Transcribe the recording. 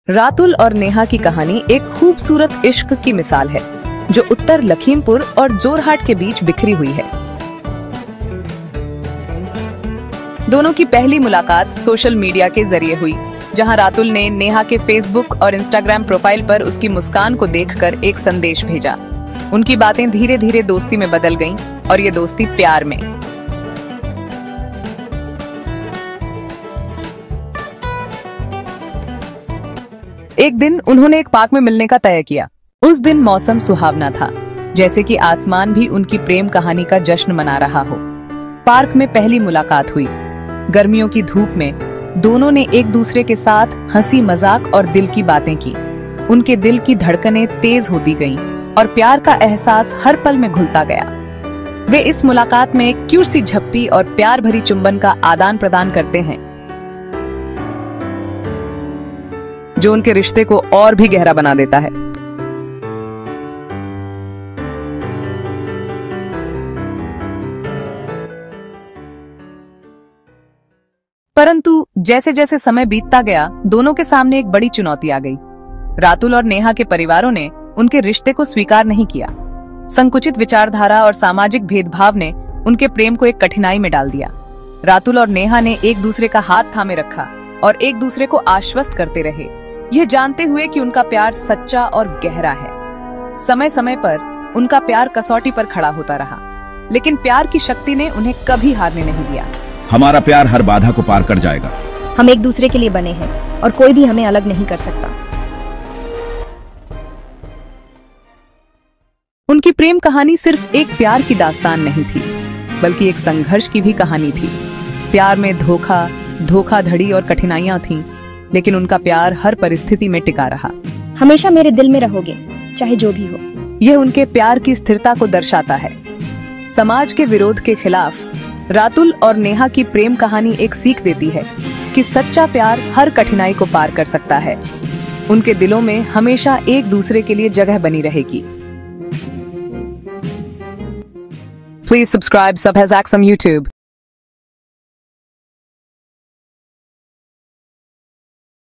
रातुल और नेहा की कहानी एक खूबसूरत इश्क की मिसाल है जो उत्तर लखीमपुर और जोरहाट के बीच बिखरी हुई है। दोनों की पहली मुलाकात सोशल मीडिया के जरिए हुई, जहां रातुल ने नेहा के फेसबुक और इंस्टाग्राम प्रोफाइल पर उसकी मुस्कान को देखकर एक संदेश भेजा। उनकी बातें धीरे धीरे दोस्ती में बदल गईं और ये दोस्ती प्यार में। एक दिन उन्होंने एक पार्क में मिलने का तय किया। उस दिन मौसम सुहावना था, जैसे कि आसमान भी उनकी प्रेम कहानी का जश्न मना रहा हो। पार्क में पहली मुलाकात हुई। गर्मियों की धूप में दोनों ने एक दूसरे के साथ हंसी मजाक और दिल की बातें की। उनके दिल की धड़कनें तेज होती गईं और प्यार का एहसास हर पल में घुलता गया। वे इस मुलाकात में एक क्यूट सी झप्पी और प्यार भरी चुंबन का आदान प्रदान करते हैं, जो उनके रिश्ते को और भी गहरा बना देता है। परंतु जैसे जैसे समय बीतता गया, दोनों के सामने एक बड़ी चुनौती आ गई। रातुल और नेहा के परिवारों ने उनके रिश्ते को स्वीकार नहीं किया। संकुचित विचारधारा और सामाजिक भेदभाव ने उनके प्रेम को एक कठिनाई में डाल दिया। रातुल और नेहा ने एक दूसरे का हाथ थामे रखा और एक दूसरे को आश्वस्त करते रहे, यह जानते हुए कि उनका प्यार सच्चा और गहरा है। समय समय पर उनका प्यार कसौटी पर खड़ा होता रहा, लेकिन प्यार की शक्ति ने उन्हें कभी हारने नहीं दिया। हमारा प्यार हर बाधा को पार कर जाएगा। हम एक दूसरे के लिए बने हैं और कोई भी हमें अलग नहीं कर सकता। उनकी प्रेम कहानी सिर्फ एक प्यार की दास्तान नहीं थी, बल्कि एक संघर्ष की भी कहानी थी। प्यार में धोखा, धोखाधड़ी और कठिनाइयां थीं, लेकिन उनका प्यार हर परिस्थिति में टिका रहा। हमेशा मेरे दिल में रहोगे, चाहे जो भी हो। यह उनके प्यार की स्थिरता को दर्शाता है। समाज के विरोध के खिलाफ रातुल और नेहा की प्रेम कहानी एक सीख देती है कि सच्चा प्यार हर कठिनाई को पार कर सकता है। उनके दिलों में हमेशा एक दूसरे के लिए जगह बनी रहेगी। Please subscribe Subhas Axum YouTube.